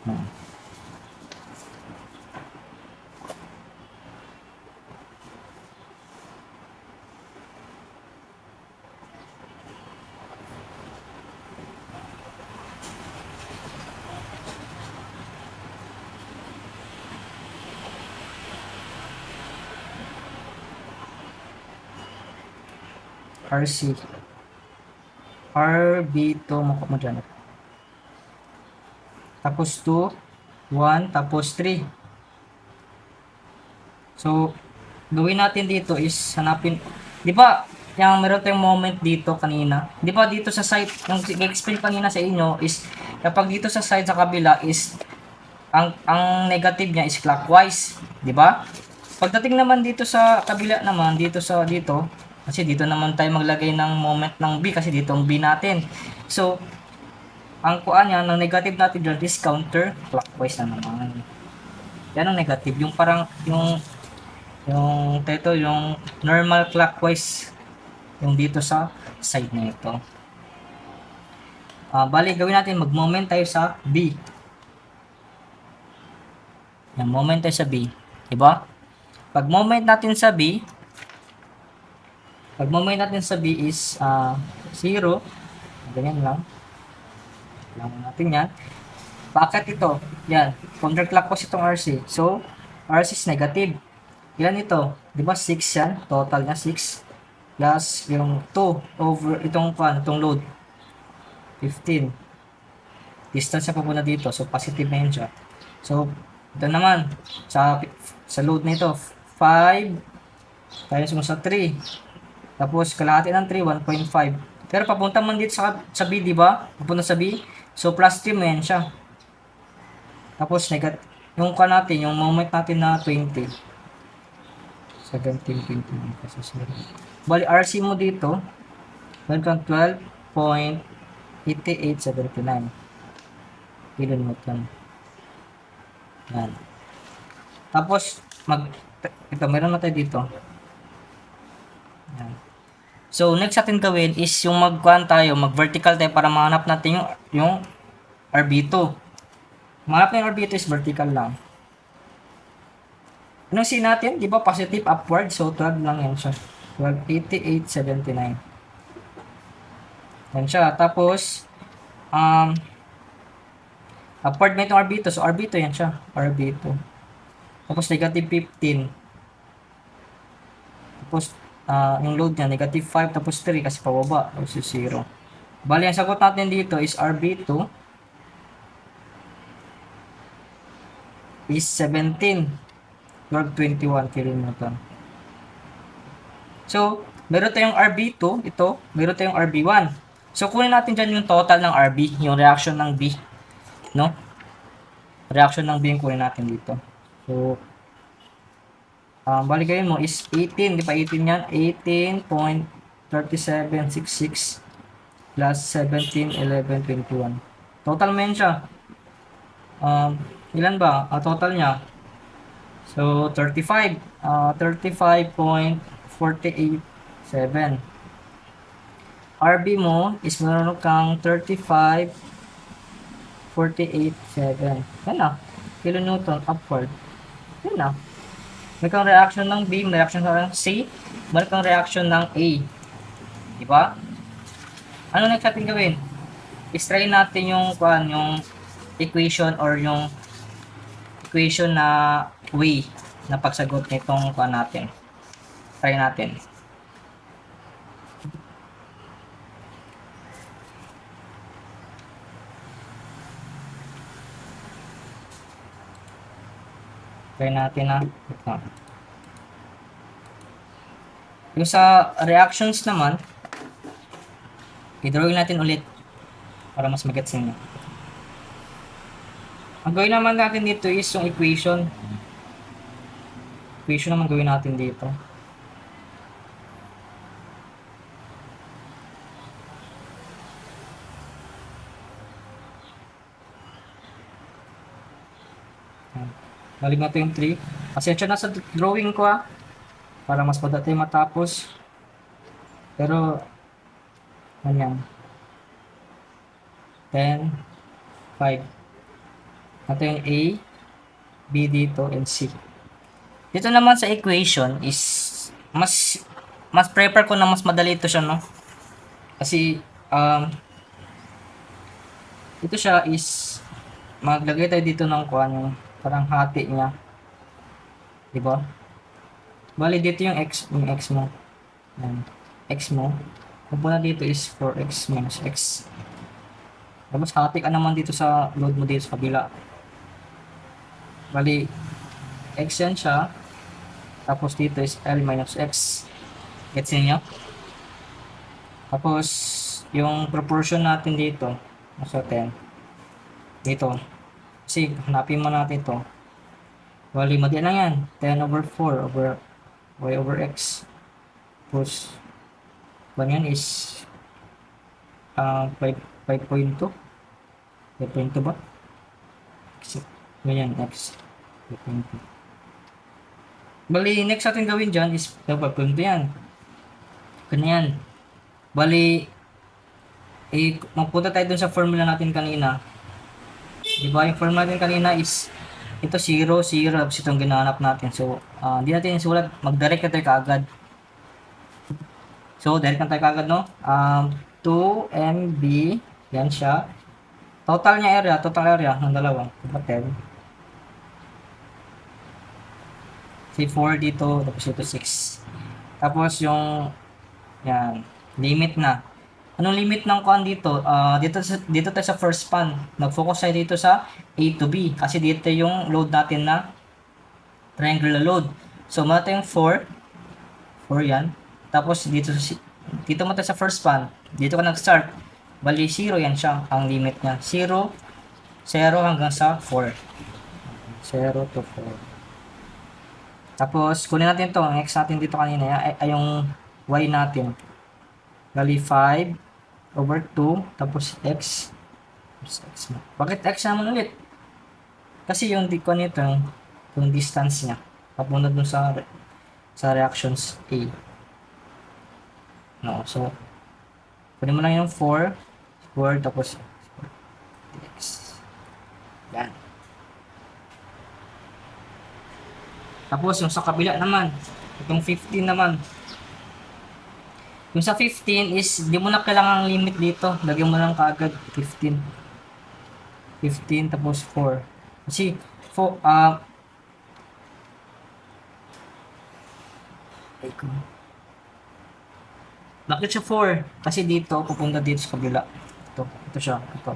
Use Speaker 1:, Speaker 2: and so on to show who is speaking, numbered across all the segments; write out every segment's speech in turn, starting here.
Speaker 1: Hmm. RC. RB2 mo dyan. Tapos 2, 1, tapos 3. So, gawin natin dito is hanapin, di ba, yung meron tayong moment dito kanina, di ba dito sa side, yung explain kanina sa inyo is, kapag dito sa side sa kabila is, ang negative niya is clockwise, di ba? Pagdating naman dito sa kabila naman, dito, kasi dito naman tayo maglagay ng moment ng B, kasi dito ang B natin. So, ang kuha niya, ng negative natin dyan is counter clockwise na naman. Yan ang negative, yung parang, yung normal clockwise yung dito sa side na ito. Bali, gawin natin, mag-moment tayo sa B. Yung moment tayo sa B. Diba? Pag-moment natin sa B is 0. Ganyan lang. Lang natin yan. Bakit ito? Yan. Counterclockwise itong RC. So, RC is negative. Ilan ito? Diba 6 yan? Total niya 6. Plus yung 2 over itong load. 15. Distance niya papunta dito. So, positive na yun siya. So, ito naman. Sa load na ito. 5 times mo sa 3. Tapos, kalahati ng 3, 1.5. Pero papunta man dito sa B, di ba? Papunta sa B. So, plus 3 mo yan siya. Tapos, yung natin, yung moment natin na 20. 17, 21, kasi 0. Bali, RC mo dito, meron kang 12.8879 kilonewton. Yan. Tapos, ito, meron na tayo dito. Yan. So, next natin gawin is yung mag-vertical tayo para mahanap natin yung RB2. Mahanap na yung RB2 is vertical lang. Anong C natin? Di ba positive upward? So, 12 lang yan siya. 12.8879. Yan siya. Tapos, upward na itong RB2. So, RB2 yan siya. RB2. Tapos, negative 15. Tapos, yung load niya, negative 5. Tapos, 3 kasi pababa. Tapos, 0. Bali, ang sagot natin dito is RB2 is 17. 1221 kilonewton. So, meron tayong RB2, ito, meron tayong RB1. So, kunin natin dyan yung total ng RB, yung reaction ng B, no? Reaction ng B yung kunin natin dito. So, balik mo is 18, di ba 18 yan? 18.3766 plus 17.1121. Total mo yan siya. Ilan ba? Total niya. So, 35. 35.487. RB mo is meron kang 35.487. Yan na. Kilonewton upward. Yan na. May kang reaction ng B, may reaction ng C, may kang reaction ng A. Diba? Ano next natin gawin? Is-try natin yung equation or yung equation na way na pagsagot nitong natin. Try natin. Try natin na. Yung sa reactions naman, i-drawing natin ulit para mas magets nyo. Ang gawin naman natin dito is yung equation. Equation naman gawin natin dito. Balik natin yung 3. Pasensya na sa drawing ko para mas madali matapos. Pero, ganyan. 10, 5. Ito yung A, B dito, and C. Dito naman sa equation is mas prefer ko na mas madali ito siya, no? Kasi ito siya is maglagay tayo dito ng kuan yung parang hati niya, 'di ba? Bali dito yung x mo. Yan. X mo. Pupunta dito is 4x minus x. Tapos hati ka naman dito sa load mo dito sa kabila. Bali x yan siya. Tapos dito is L minus X. Gets niyo? Tapos, yung proportion natin dito, nasa 10. Dito. Kasi, hanapin mo natin ito. Bali, madi lang yan. 10 over 4 over y over x. Tapos, yan is 5.2. 5.2 ba? Ganyan, x. 5.2. Bali, next natin gawin dyan is 5.2 yan. Ganyan. Bali, magpunta tayo dun sa formula natin kanina. Diba, yung formula natin kanina is ito 0, 0, tapos itong ginahanap natin. So, hindi natin isulat. Mag-direct na tayo kaagad. So, direct na tayo kaagad, no? 2MB, yan siya. Total area ng dalawa. Diba, 10. Si 4 dito, tapos ito 6. Tapos yung yan, limit na. Anong limit ng kuan dito? Dito tayo sa first span. Nag-focus tayo dito sa A to B kasi dito yung load natin na triangular load. So, muna tayong 4 yan. Tapos dito mo tayo sa first span. Dito ka nag-start. Bali 0 yan siya ang limit niya. 0 hanggang sa 4. 0 to 4. Tapos, kunin natin to ang x natin dito kanina, ay yung y natin. Bali 5 over 2, tapos x. Bakit x naman ulit? Kasi yung ko nito, yung distance niya, papunta dun sa reactions A. No, so, kunin mo lang yung 4, tapos x. Yan. Tapos, yung sa kabila naman, itong 15 naman. Yung sa 15 is, di mo na kailangan limit dito. Lagyan mo lang kaagad 15. 15 tapos 4. Kasi, bakit siya 4? Kasi dito, pupunta dito sa kabila. Ito siya, ito.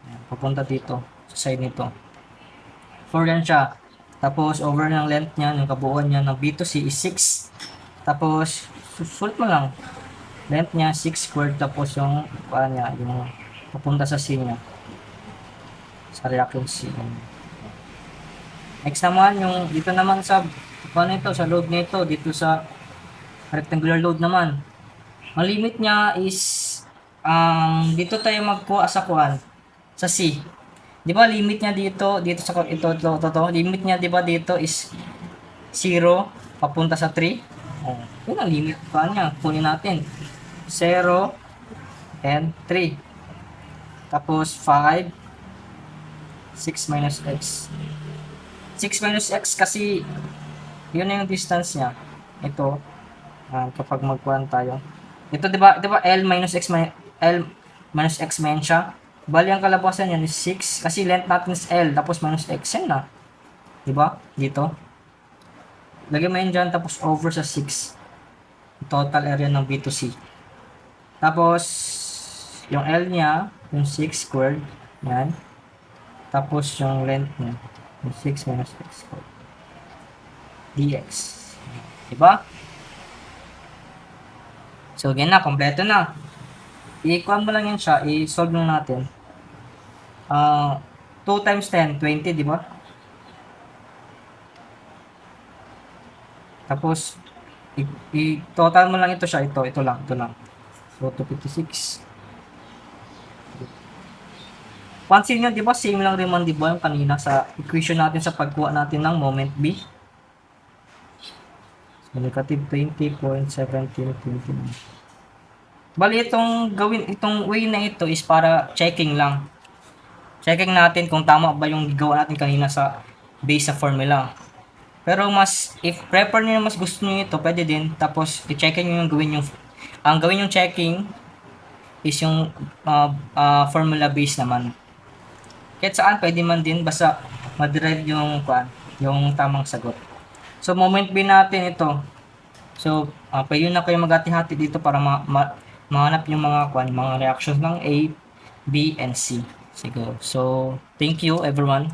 Speaker 1: Ayan, pupunta dito, sa side nito. 4 yan siya. Tapos, over ng length niya, yung kabuuan niya ng B to C is 6. Tapos, susulit mo lang. Length niya, 6 squared. Tapos, yung papunta sa C niya. Sa reaction C. Next naman, yung dito naman sa, sa load nito, dito sa rectangular load naman. Ang limit niya is, dito tayo magkuha sa sa C. Di ba limit niya dito sa ito, limit niya di ba dito is 0 papunta sa 3. Yun ang limit pa niya. Kunin natin. 0 and 3. Tapos 5 6 minus x. 6 minus x kasi yun na yung distance niya. Ito kapag magkuhan tayo. Ito di ba L minus x man siya. Bali ang kalabasan yan is 6 kasi length natin is L tapos minus x yan na. Diba? Dito. Lagyan mo yun dyan tapos over sa 6. Total area ng B to C. Tapos yung L niya, yung 6 squared. Yan. Tapos yung length niya, yung 6 minus x squared. dx. Diba? So again na, kompleto na. I-equal mo lang yan siya, i-solve lang natin. 2 times 10, 20, di ba? Tapos, i-total mo lang ito siya, ito lang. So, 256. Pansin nyo, di ba, same lang rin man, di ba, yung kanina sa equation natin sa pagkuha natin ng moment B. So, negative 20.1729. Bali, itong way na ito is para checking lang. checking natin kung tama ba yung gawa natin kanina sa base sa formula. Pero if prefer niyo mas gusto niyo ito, pwede din. Tapos, i-checking niyo yung gawin yung checking is yung formula base naman. Kahit saan, pwede man din, basta maderive yung tamang sagot. So, moment B natin ito. So, pwede na kayo maghati-hati dito para mahanap yung mga reactions ng A, B, and C. Siguro. So, thank you everyone.